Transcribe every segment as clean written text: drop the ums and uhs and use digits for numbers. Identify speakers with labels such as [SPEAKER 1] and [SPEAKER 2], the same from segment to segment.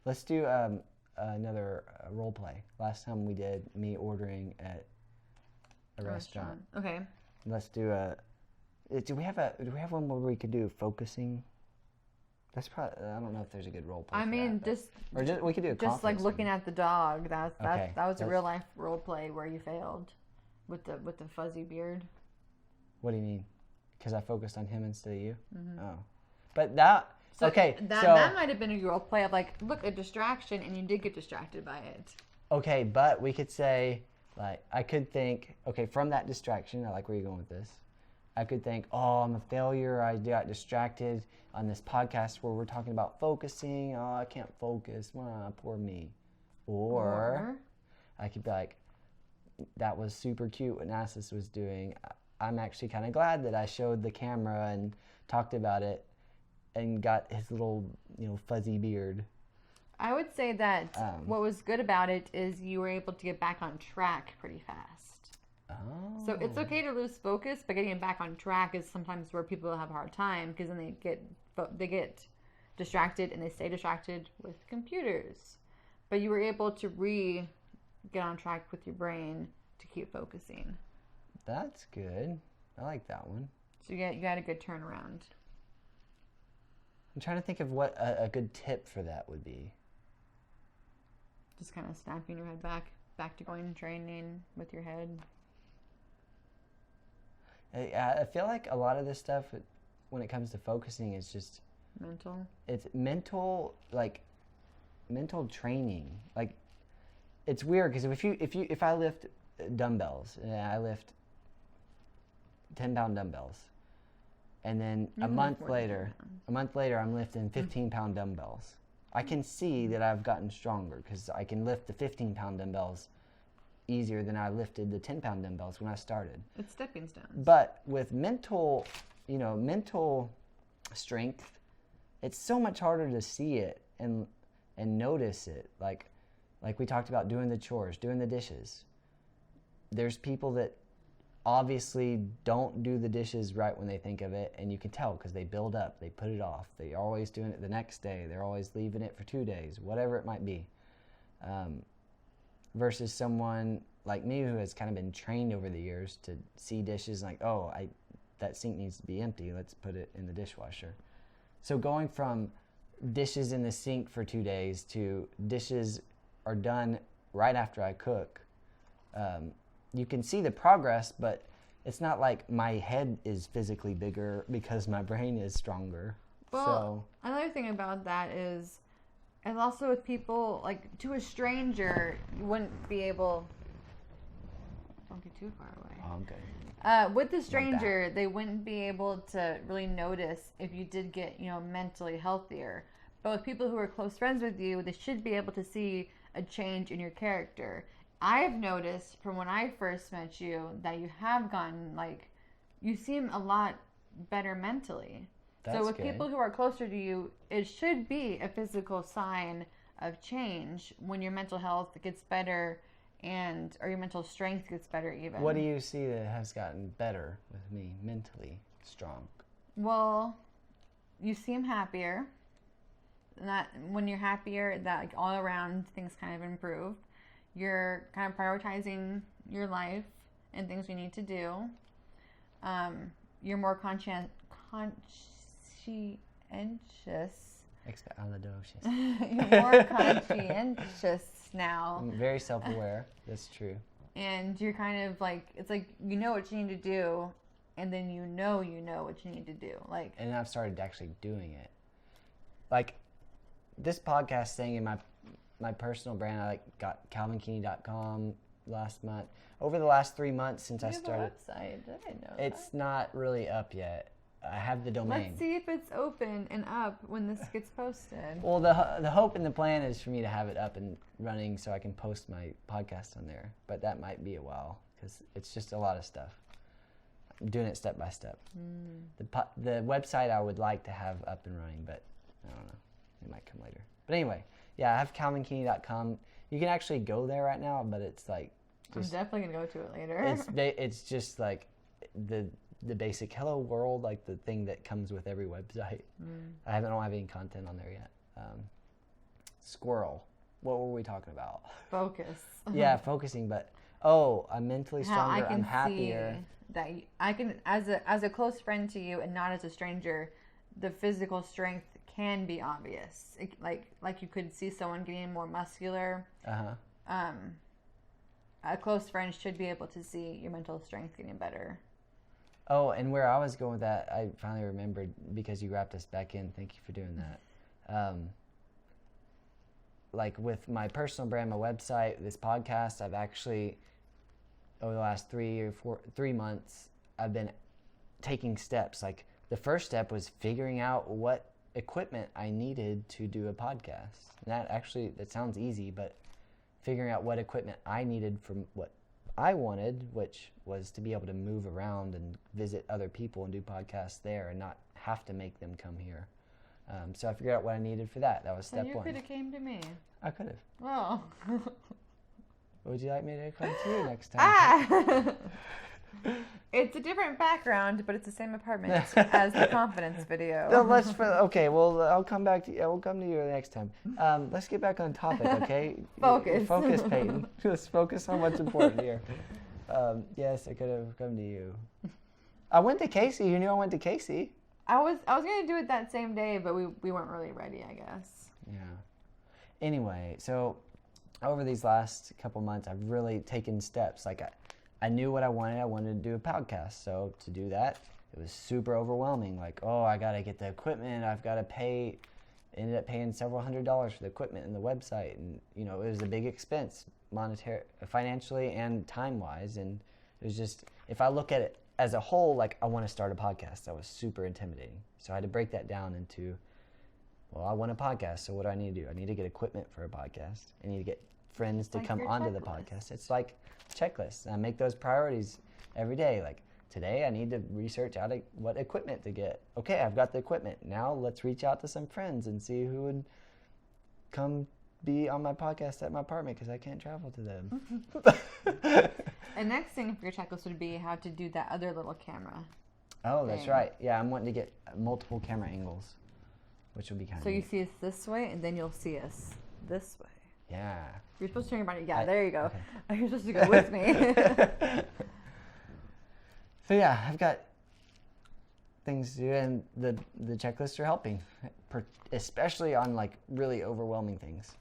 [SPEAKER 1] Let's do another role play. Last time we did me ordering at a restaurant.
[SPEAKER 2] Okay.
[SPEAKER 1] Let's do do we have one where we could do focusing? That's probably, I don't know if there's a good role play.
[SPEAKER 2] I mean,
[SPEAKER 1] we could do a
[SPEAKER 2] just like looking
[SPEAKER 1] one.
[SPEAKER 2] at the dog. That was a
[SPEAKER 1] that's...
[SPEAKER 2] real life role play where you failed with the fuzzy beard.
[SPEAKER 1] What do you mean? Because I focused on him instead of you?
[SPEAKER 2] Mm-hmm.
[SPEAKER 1] Oh, but that
[SPEAKER 2] that might have been a role play of like, look, a distraction, and you did get distracted by it.
[SPEAKER 1] Okay, but we could say, like, I could think, okay, from that distraction, I like where you're going with this. I could think, oh, I'm a failure. I got distracted on this podcast where we're talking about focusing. Oh, I can't focus. Poor me. Or I could be like, that was super cute what Nasus was doing. I'm actually kind of glad that I showed the camera and talked about it and got his little, fuzzy beard.
[SPEAKER 2] I would say that what was good about it is you were able to get back on track pretty fast.
[SPEAKER 1] Oh.
[SPEAKER 2] So it's okay to lose focus, but getting back on track is sometimes where people have a hard time because then they get distracted and they stay distracted with computers. But you were able to get on track with your brain to keep focusing.
[SPEAKER 1] That's good. I like that one.
[SPEAKER 2] So you got a good turnaround.
[SPEAKER 1] I'm trying to think of what a good tip for that would be.
[SPEAKER 2] Just kind of snapping your head back to going and training with your head.
[SPEAKER 1] I feel like a lot of this stuff, when it comes to focusing, is just
[SPEAKER 2] mental.
[SPEAKER 1] It's mental, mental training. Like, it's weird because if I lift dumbbells, and I lift 10-pound dumbbells, and then a month later I'm lifting 15-pound dumbbells. I can see that I've gotten stronger because I can lift the 15-pound dumbbells easier than I lifted the 10-pound dumbbells when I started.
[SPEAKER 2] It's stepping stones.
[SPEAKER 1] But with mental strength, it's so much harder to see it and notice it. Like we talked about doing the chores, doing the dishes. There's people that obviously don't do the dishes right when they think of it, and you can tell because they build up, they put it off. They're always doing it the next day. They're always leaving it for 2 days, whatever it might be. Versus someone like me who has kind of been trained over the years to see dishes like, that sink needs to be empty, let's put it in the dishwasher. So going from dishes in the sink for 2 days to dishes are done right after I cook, you can see the progress, but it's not like my head is physically bigger because my brain is stronger.
[SPEAKER 2] Well, another thing about that is, and also with people, like, to a stranger, you wouldn't be able... Don't get too far away.
[SPEAKER 1] Oh, okay.
[SPEAKER 2] With the stranger, they wouldn't be able to really notice if you did get, mentally healthier. But with people who are close friends with you, they should be able to see a change in your character. I've noticed from when I first met you that you have gotten, you seem a lot better mentally. So with people who are closer to you, it should be a physical sign of change when your mental health gets better or your mental strength gets better even.
[SPEAKER 1] What do you see that has gotten better with me mentally strong?
[SPEAKER 2] Well, you seem happier. When you're happier, that all around things kind of improve. You're kind of prioritizing your life and things you need to do. You're more conscientious. You're more conscientious now.
[SPEAKER 1] I'm very self-aware. That's true.
[SPEAKER 2] And you're kind of it's like you know what you need to do, and then you know what you need to do.
[SPEAKER 1] And I've started actually doing it. Like this podcast thing in my personal brand, I got calvinkeeney.com last month. Over the last 3 months since I started.
[SPEAKER 2] You have a website. I didn't know
[SPEAKER 1] it's not really up yet. I have the domain.
[SPEAKER 2] Let's see if it's open and up when this gets posted.
[SPEAKER 1] Well, the hope and the plan is for me to have it up and running so I can post my podcast on there. But that might be a while because it's just a lot of stuff. I'm doing it step by step. The website I would like to have up and running, but I don't know. It might come later. But anyway, yeah, I have calvinkeeney.com. You can actually go there right now, but it's I'm
[SPEAKER 2] definitely going to go to it later.
[SPEAKER 1] It's just the basic hello world, the thing that comes with every website. I don't have any content on there yet. squirrel. What were we talking about?
[SPEAKER 2] Focus.
[SPEAKER 1] Yeah, focusing, but I'm mentally
[SPEAKER 2] How I
[SPEAKER 1] stronger.
[SPEAKER 2] can
[SPEAKER 1] I'm happier.
[SPEAKER 2] see that I can, as a close friend to you and not as a stranger, the physical strength can be obvious. Like you could see someone getting more muscular. A close friend should be able to see your mental strength getting better.
[SPEAKER 1] Oh, and where I was going with that, I finally remembered because you wrapped us back in. Thank you for doing that. Like with my personal brand, my website, this podcast, I've actually, over the last 3 months, I've been taking steps. Like the first step was figuring out what equipment I needed to do a podcast. And that sounds easy, but figuring out what equipment I needed from what I wanted, which was to be able to move around and visit other people and do podcasts there and not have to make them come here. So I figured out what I needed for that. That was step one.
[SPEAKER 2] You could have came to me.
[SPEAKER 1] I could have.
[SPEAKER 2] Oh.
[SPEAKER 1] Would you like me to come to you next time?
[SPEAKER 2] It's a different background, but it's the same apartment as the confidence video.
[SPEAKER 1] No, okay, well, I'll come back to you. We'll come to you next time. Let's get back on topic, okay?
[SPEAKER 2] Focus.
[SPEAKER 1] Focus, Peyton. Just focus on what's important here. Yes, I could have come to you. I went to Casey. You knew I went to Casey.
[SPEAKER 2] I was going to do it that same day, but we weren't really ready, I guess.
[SPEAKER 1] Yeah. Anyway, so over these last couple months, I've really taken steps. Like I knew what I wanted. I wanted to do a podcast. So to do that, it was super overwhelming. Like, I got to get the equipment. I've got to pay. Ended up paying several $100s for the equipment and the website. And, it was a big expense, financially and time-wise. And it was just, if I look at it as a whole, like I want to start a podcast, that was super intimidating. So I had to break that down into, I want a podcast. So what do I need to do? I need to get equipment for a podcast. I need to get friends to come onto the podcast. It's like checklists. I make those priorities every day. Like today I need to research what equipment to get. Okay, I've got the equipment. Now let's reach out to some friends and see who would come be on my podcast at my apartment because I can't travel to them.
[SPEAKER 2] The next thing for your checklist would be how to do that other little camera.
[SPEAKER 1] Oh, that's right. Yeah, I'm wanting to get multiple camera angles, which will be kind of
[SPEAKER 2] So you see us this way, and then you'll see us this way.
[SPEAKER 1] Yeah.
[SPEAKER 2] You're supposed to turn your body. Yeah, there you go. Okay. You're supposed to go with me.
[SPEAKER 1] So yeah, I've got things to do, and the checklists are helping, especially on like really overwhelming things.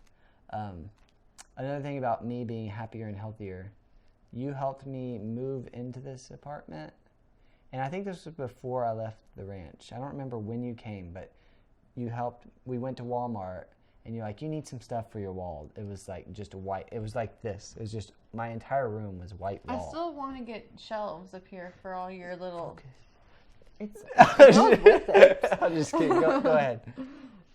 [SPEAKER 1] Another thing about me being happier and healthier, you helped me move into this apartment, and I think this was before I left the ranch. I don't remember when you came, but you helped. We went to Walmart, and you're like, you need some stuff for your wall. It was like just a white. It was like this. It was just my entire room was white wall.
[SPEAKER 2] I still want to get shelves up here for all your little.
[SPEAKER 1] Okay.
[SPEAKER 2] It goes with it.
[SPEAKER 1] I'm just kidding. Go ahead.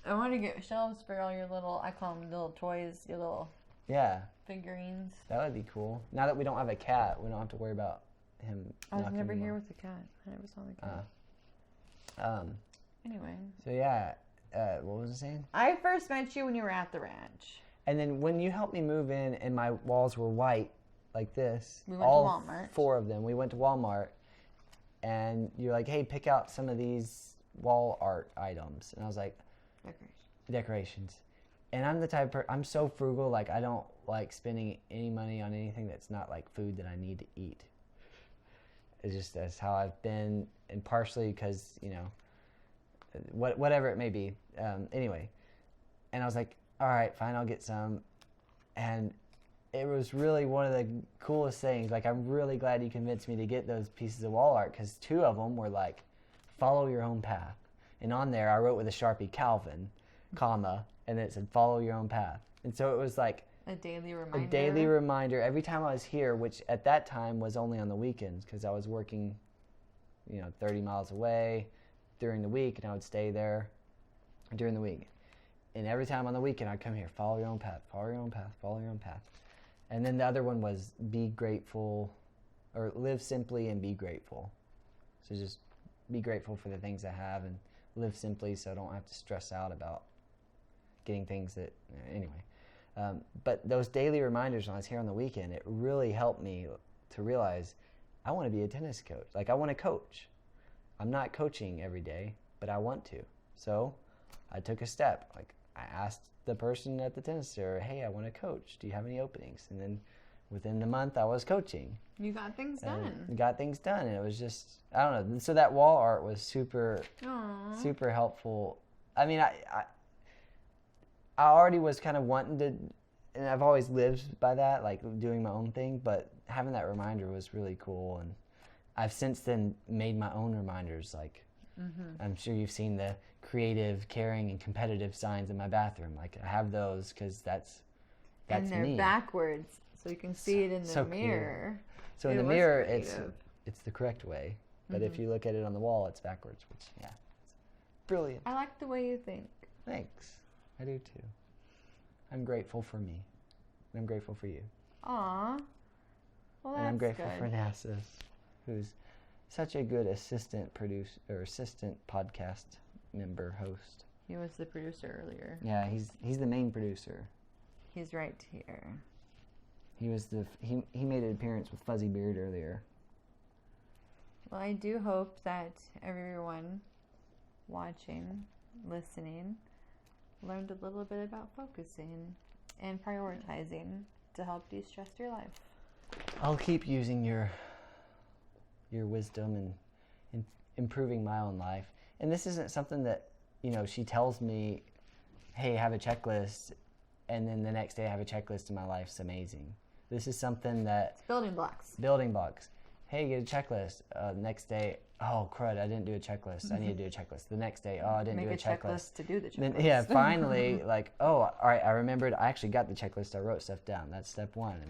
[SPEAKER 2] I want to get shelves for all your little. I call them little toys. Your little.
[SPEAKER 1] Yeah.
[SPEAKER 2] Figurines.
[SPEAKER 1] That would be cool. Now that we don't have a cat, we don't have to worry about him.
[SPEAKER 2] I was never here with the cat. I never saw the cat. Anyway.
[SPEAKER 1] So yeah, what was I saying?
[SPEAKER 2] I first met you when you were at the ranch.
[SPEAKER 1] And then when you helped me move in, and my walls were white, like this.
[SPEAKER 2] We went to Walmart.
[SPEAKER 1] 4 of them. We went to Walmart, and you're like, "Hey, pick out some of these wall art items," and I was like, "Decorations." And I'm the type of I'm so frugal, like I don't like spending any money on anything that's not like food that I need to eat. It's just that's how I've been, and partially because, whatever it may be. Anyway, and I was like, all right, fine, I'll get some. And it was really one of the coolest things. Like, I'm really glad you convinced me to get those pieces of wall art, because 2 of them were like, follow your own path. And on there, I wrote with a Sharpie, Calvin, comma, and it said, follow your own path. And so it was like
[SPEAKER 2] a daily reminder.
[SPEAKER 1] A daily reminder every time I was here, which at that time was only on the weekends, because I was working, 30 miles away during the week, and I would stay there during the week. And every time on the weekend, I'd come here, follow your own path, follow your own path, follow your own path. And then the other one was be grateful, or live simply and be grateful. So just be grateful for the things I have and live simply so I don't have to stress out about getting things that, anyway. But those daily reminders when I was here on the weekend, it really helped me to realize I want to be a tennis coach. Like, I want to coach. I'm not coaching every day, but I want to. So I took a step. Like, I asked the person at the tennis center, hey, I want to coach. Do you have any openings? And then within the month, I was coaching.
[SPEAKER 2] You got things done.
[SPEAKER 1] Got things done. And it was just, I don't know. So that wall art was super helpful. I mean, I already was kind of wanting to, and I've always lived by that, like doing my own thing, but having that reminder was really cool. And I've since then made my own reminders. Like, I'm sure you've seen the creative, caring, and competitive signs in my bathroom. Like, I have those because that's
[SPEAKER 2] and they're
[SPEAKER 1] me.
[SPEAKER 2] Backwards, so you can see it in the mirror.
[SPEAKER 1] So in the mirror, it's the correct way. But if you look at it on the wall, it's backwards, which, it's brilliant.
[SPEAKER 2] I like the way you think.
[SPEAKER 1] Thanks. I do too. I'm grateful for me. And I'm grateful for you.
[SPEAKER 2] Aw. Well, that's
[SPEAKER 1] and I'm grateful
[SPEAKER 2] good.
[SPEAKER 1] for Nassus, who's such a good assistant producer or assistant podcast member host.
[SPEAKER 2] He was the producer earlier.
[SPEAKER 1] Yeah, he's the main producer.
[SPEAKER 2] He's right here.
[SPEAKER 1] He was he made an appearance with Fuzzy Beard earlier.
[SPEAKER 2] Well, I do hope that everyone watching, listening, learned a little bit about focusing and prioritizing to help de-stress your life.
[SPEAKER 1] I'll keep using your wisdom and improving my own life. And this isn't something that, she tells me, hey, have a checklist, and then the next day I have a checklist and my life's amazing. This is something that...
[SPEAKER 2] It's building blocks.
[SPEAKER 1] Building blocks. Hey, get a checklist. Next day, oh, crud, I didn't do a checklist. I need to do a checklist. The next day, I didn't do a checklist.
[SPEAKER 2] Make a checklist to do the checklist.
[SPEAKER 1] Then, finally, like, all right, I remembered. I actually got the checklist. I wrote stuff down. That's step one.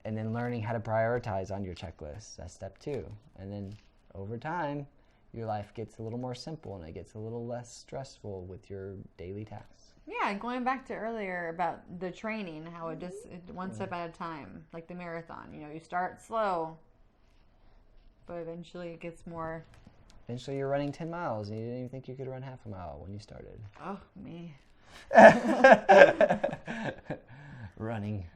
[SPEAKER 1] And then learning how to prioritize on your checklist. That's step two. And then over time, your life gets a little more simple and it gets a little less stressful with your daily tasks.
[SPEAKER 2] Yeah, going back to earlier about the training, how it one step at a time, like the marathon. You start slow, but eventually it gets more...
[SPEAKER 1] Eventually you're running 10 miles and you didn't even think you could run half a mile when you started.
[SPEAKER 2] Oh, me.
[SPEAKER 1] Running